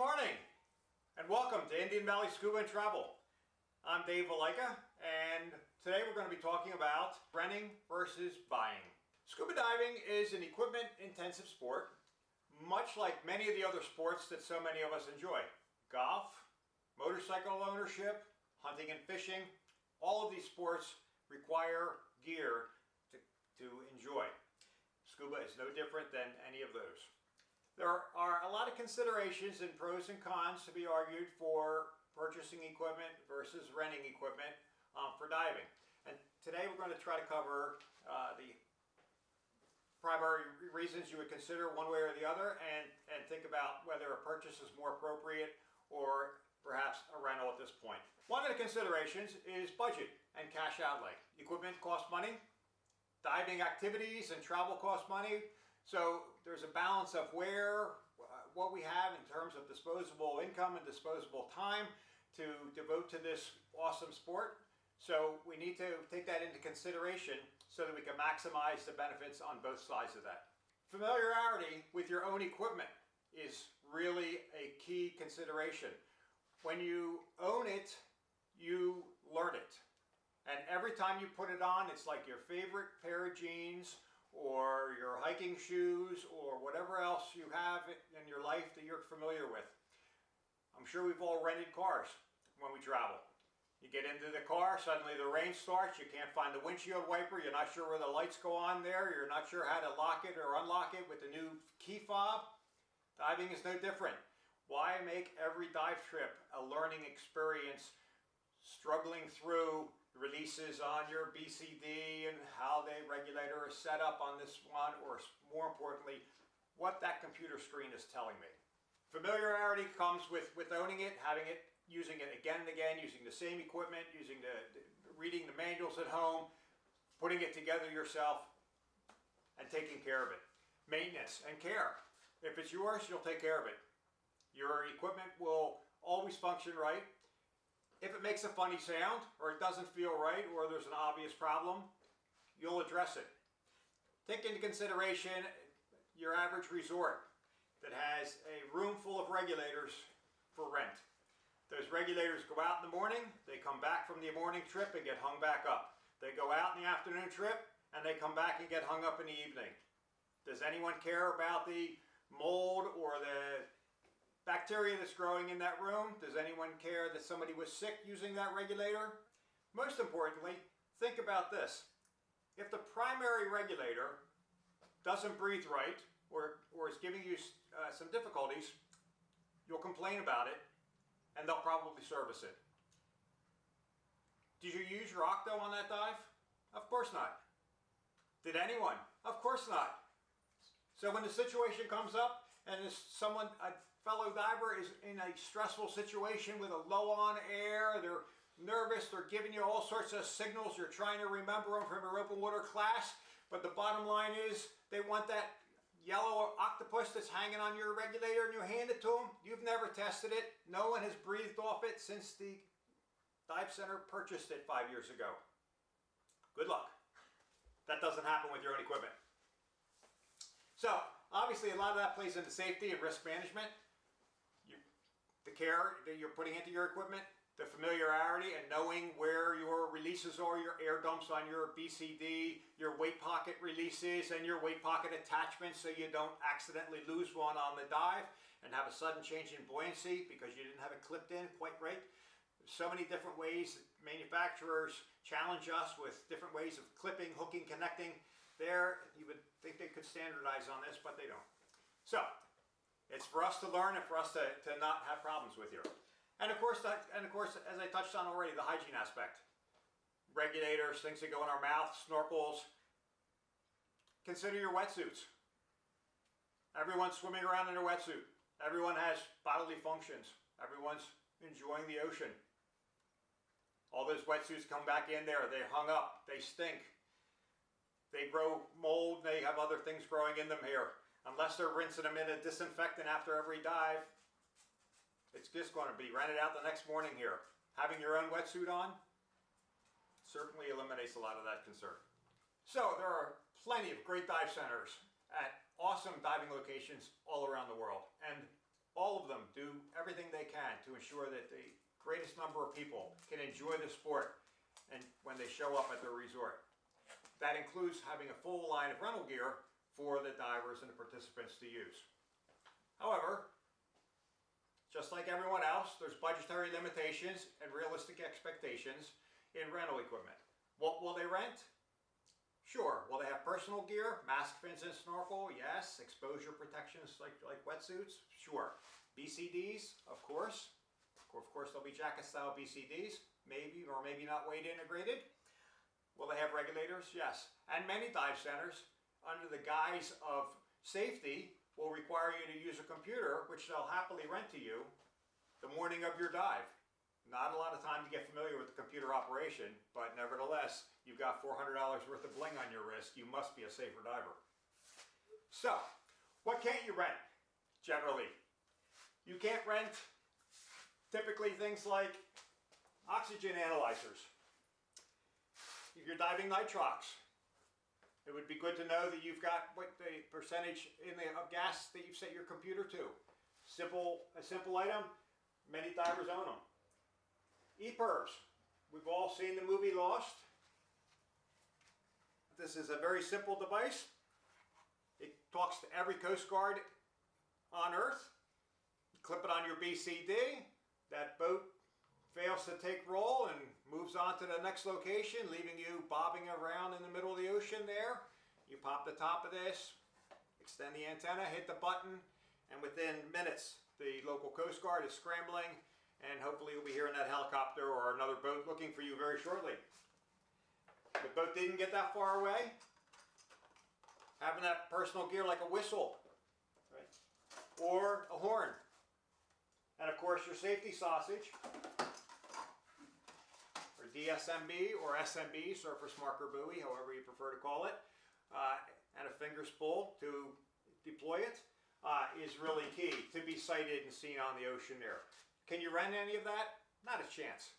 morning and welcome to Indian Valley Scuba and Travel. I'm Dave Valaika and today we're going to be talking about renting versus buying. Scuba diving is an equipment intensive sport, much like many of the other sports that so many of us enjoy. Golf, motorcycle ownership, hunting and fishing, all of these sports require gear to enjoy. Scuba is no different than any of those. There are a lot of considerations and pros and cons to be argued for purchasing equipment versus renting equipment for diving. And today we're going to try to cover the primary reasons you would consider one way or the other and think about whether a purchase is more appropriate or perhaps a rental at this point. One of the considerations is budget and cash outlay. Equipment costs money, diving activities and travel cost money. So there's a balance of what we have in terms of disposable income and disposable time to devote to this awesome sport. So we need to take that into consideration so that we can maximize the benefits on both sides of that. Familiarity with your own equipment is really a key consideration. When you own it, you learn it. And every time you put it on, it's like your favorite pair of jeans or your hiking shoes or whatever else you have in your life that you're familiar with. I'm sure we've all rented cars when we travel. You get into the car, suddenly the rain starts, you can't find the windshield wiper, you're not sure where the lights go on there, you're not sure how to lock it or unlock it with the new key fob. Diving is no different. Why make every dive trip a learning experience, struggling through releases on your BCD and how the regulator is set up on this one, or more importantly, what that computer screen is telling me. Familiarity comes with owning it, having it, using it again and again, using the same equipment, reading the manuals at home, putting it together yourself, and taking care of it. Maintenance and care. If it's yours, you'll take care of it. Your equipment will always function right. If it makes a funny sound, or it doesn't feel right, or there's an obvious problem, you'll address it. Take into consideration your average resort that has a room full of regulators for rent. Those regulators go out in the morning, they come back from the morning trip and get hung back up. They go out in the afternoon trip and they come back and get hung up in the evening. Does anyone care about the mold or the bacteria that's growing in that room? Does anyone care that somebody was sick using that regulator? Most importantly, think about this. If the primary regulator doesn't breathe right or is giving you some difficulties, you'll complain about it and they'll probably service it. Did you use your octo on that dive? Of course not. Did anyone? Of course not. So when the situation comes up and a fellow diver is in a stressful situation with a low on air, they're nervous, they're giving you all sorts of signals, you're trying to remember them from your open water class, but the bottom line is they want that yellow octopus that's hanging on your regulator and you hand it to them. You've never tested it. No one has breathed off it since the dive center purchased it 5 years ago. Good luck. That doesn't happen with your own equipment. So, obviously a lot of that plays into safety and risk management. The care that you're putting into your equipment, the familiarity and knowing where your releases are, your air dumps on your BCD, your weight pocket releases and your weight pocket attachments so you don't accidentally lose one on the dive and have a sudden change in buoyancy because you didn't have it clipped in quite right. There's so many different ways manufacturers challenge us with different ways of clipping, hooking, connecting. There, you would think they could standardize on this, but they don't. So, it's for us to learn and for us to not have problems with here. And of course, as I touched on already, the hygiene aspect. Regulators, things that go in our mouth, snorkels. Consider your wetsuits. Everyone's swimming around in a wetsuit. Everyone has bodily functions. Everyone's enjoying the ocean. All those wetsuits come back in there, they're hung up, they stink. They grow mold, they have other things growing in them here. Unless they're rinsing them in a disinfectant after every dive, it's just going to be rented out the next morning here. Having your own wetsuit on certainly eliminates a lot of that concern. So there are plenty of great dive centers at awesome diving locations all around the world. And all of them do everything they can to ensure that the greatest number of people can enjoy the sport and when they show up at their resort. That includes having a full line of rental gear for the divers and the participants to use. However, just like everyone else, there's budgetary limitations and realistic expectations in rental equipment. What will they rent? Sure. Will they have personal gear? Mask, fins, and snorkel? Yes. Exposure protections like wetsuits? Sure. BCDs? Of course. Of course, there'll be jacket-style BCDs. Maybe or maybe not weight integrated. Will they have regulators? Yes. And many dive centers, under the guise of safety, will require you to use a computer, which they'll happily rent to you the morning of your dive. Not a lot of time to get familiar with the computer operation, but nevertheless, you've got $400 worth of bling on your wrist. You must be a safer diver. So, what can't you rent, generally? You can't rent typically things like oxygen analyzers. If you're diving nitrox, it would be good to know that you've got what the percentage of gas that you've set your computer to. A simple item, many divers own them. EPIRBs, we've all seen the movie Lost. This is a very simple device. It talks to every Coast Guard on Earth. You clip it on your BCD. That boat fails to take roll and moves on to the next location, leaving you bobbing around in the middle of the ocean there. You pop the top of this, extend the antenna, hit the button, and within minutes, the local Coast Guard is scrambling, and hopefully you'll be hearing that helicopter or another boat looking for you very shortly. The boat didn't get that far away. Having that personal gear like a whistle, right? Or a horn. And of course your safety sausage, or DSMB or SMB, surface marker buoy, however you prefer to call it, and a finger spool to deploy it, is really key to be sighted and seen on the ocean there. Can you rent any of that? Not a chance.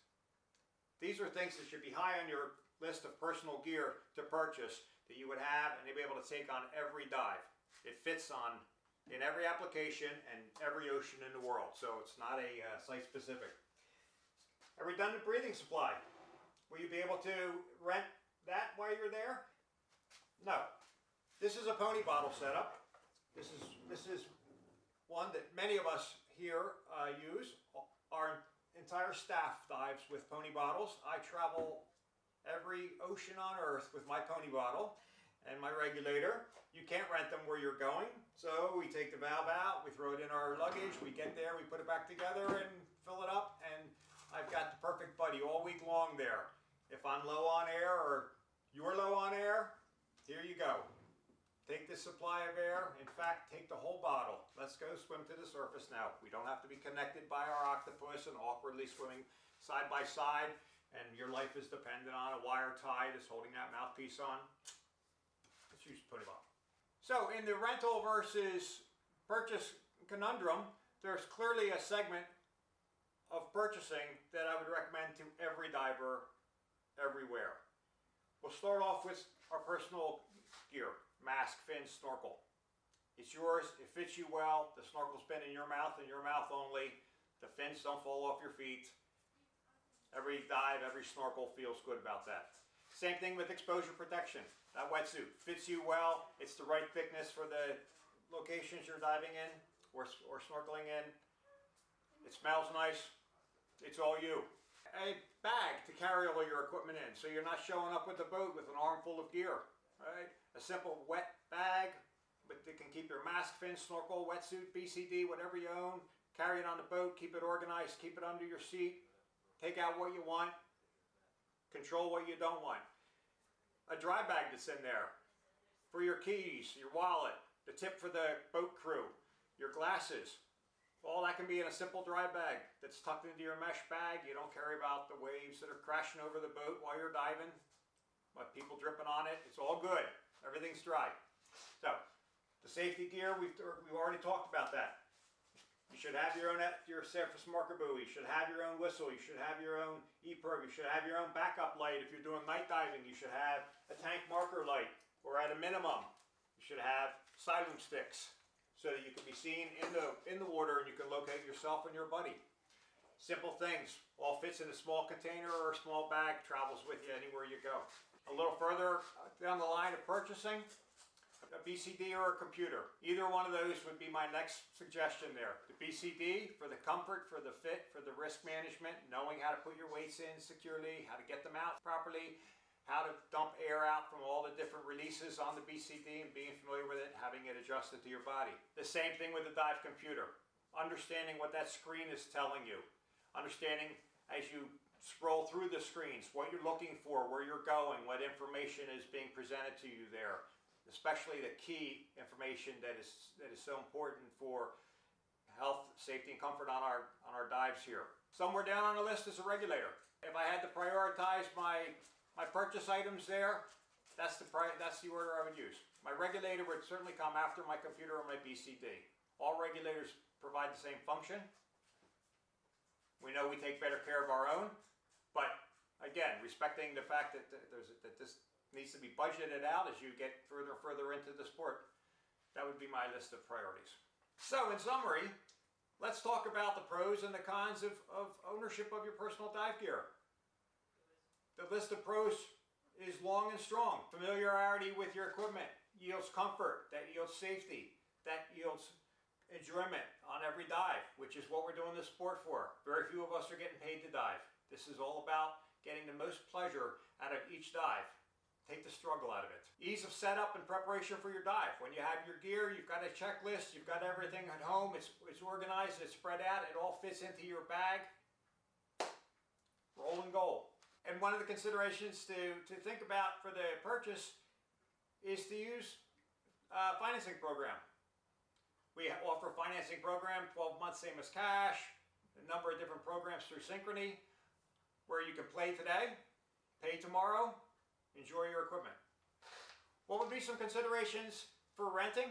These are things that should be high on your list of personal gear to purchase that you would have and you'd be able to take on every dive. It fits in every application and every ocean in the world, so it's not a site-specific. A redundant breathing supply. Will you be able to rent that while you're there? No. This is a pony bottle setup. This is one that many of us here use. Our entire staff dives with pony bottles. I travel every ocean on Earth with my pony bottle and my regulator. You can't rent them where you're going, so we take the valve out, we throw it in our luggage, we get there, we put it back together and fill it up, and I've got the perfect buddy all week long there. If I'm low on air or you're low on air, here you go. Take this supply of air. In fact, take the whole bottle. Let's go swim to the surface now. We don't have to be connected by our octopus and awkwardly swimming side by side, and your life is dependent on a wire tie that's holding that mouthpiece on. Let's use pony bottle. So in the rental versus purchase conundrum, there's clearly a segment of purchasing that I would recommend to every diver everywhere. We'll start off with our personal gear, mask, fins, snorkel. It's yours, it fits you well, the snorkel's been in your mouth and your mouth only, the fins don't fall off your feet. Every dive, every snorkel feels good about that. Same thing with exposure protection. That wetsuit fits you well. It's the right thickness for the locations you're diving in or snorkeling in. It smells nice. It's all you. A bag to carry all your equipment in, so you're not showing up with the boat with an armful of gear. Right? A simple wet bag, but it can keep your mask, fin, snorkel, wetsuit, BCD, whatever you own. Carry it on the boat. Keep it organized. Keep it under your seat. Take out what you want. Control what you don't want. A dry bag that's in there for your keys, your wallet, the tip for the boat crew, your glasses. All that can be in a simple dry bag that's tucked into your mesh bag. You don't care about the waves that are crashing over the boat while you're diving, but people dripping on it. It's all good. Everything's dry. So, the safety gear, we've already talked about that. You should have your surface marker buoy. You should have your own whistle. You should have your own EPIRB. You should have your own backup light. If you're doing night diving, you should have a tank marker light. Or at a minimum, you should have silent sticks so that you can be seen in the water and you can locate yourself and your buddy. Simple things, all fits in a small container or a small bag, travels with you anywhere you go. A little further down the line of purchasing, a BCD or a computer. Either one of those would be my next suggestion there. The BCD for the comfort, for the fit, for the risk management, knowing how to put your weights in securely, how to get them out properly, how to dump air out from all the different releases on the BCD and being familiar with it, having it adjusted to your body. The same thing with the dive computer. Understanding what that screen is telling you. Understanding as you scroll through the screens, what you're looking for, where you're going, what information is being presented to you there. Especially the key information that is so important for health, safety, and comfort on our dives here. Somewhere down on the list is a regulator. If I had to prioritize my purchase items there, that's the order I would use. My regulator would certainly come after my computer or my BCD. All regulators provide the same function. We know we take better care of our own, but again, respecting the fact that this needs to be budgeted out as you get further and further into the sport. That would be my list of priorities. So in summary, let's talk about the pros and the cons of ownership of your personal dive gear. The list of pros is long and strong. Familiarity with your equipment yields comfort, that yields safety, that yields enjoyment on every dive, which is what we're doing this sport for. Very few of us are getting paid to dive. This is all about getting the most pleasure out of each dive. Take the struggle out of it. Ease of setup and preparation for your dive. When you have your gear, you've got a checklist, you've got everything at home, it's organized, it's spread out, it all fits into your bag. Roll and goal. And one of the considerations to think about for the purchase is to use a financing program. We offer a financing program, 12 months, same as cash, a number of different programs through Synchrony, where you can play today, pay tomorrow, enjoy your equipment. What would be some considerations for renting?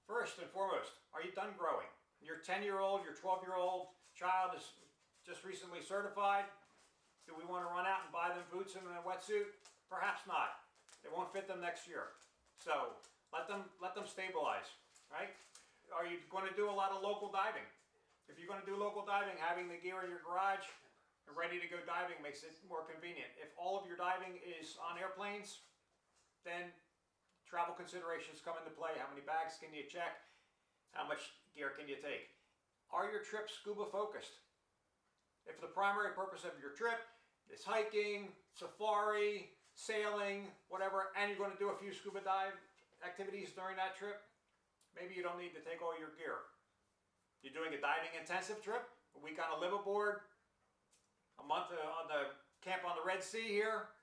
First and foremost, are you done growing? Your 10-year-old, your 12-year-old child is just recently certified. Do we want to run out and buy them boots and a wetsuit? Perhaps not. They won't fit them next year. So let them stabilize, right? Are you going to do a lot of local diving? If you're going to do local diving, having the gear in your garage and ready to go diving makes it more convenient. If all of your diving is on airplanes, then travel considerations come into play. How many bags can you check? How much gear can you take? Are your trips scuba focused? If the primary purpose of your trip is hiking, safari, sailing, whatever, and you're going to do a few scuba dive activities during that trip, maybe you don't need to take all your gear. You're doing a diving intensive trip, a week on a liveaboard, a month on the camp on the Red Sea here.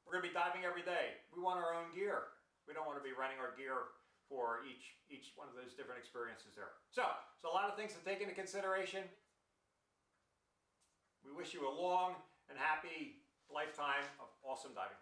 We're going to be diving every day. We want our own gear. We don't want to be renting our gear for each one of those different experiences there. So a lot of things to take into consideration. We wish you a long and happy lifetime of awesome diving.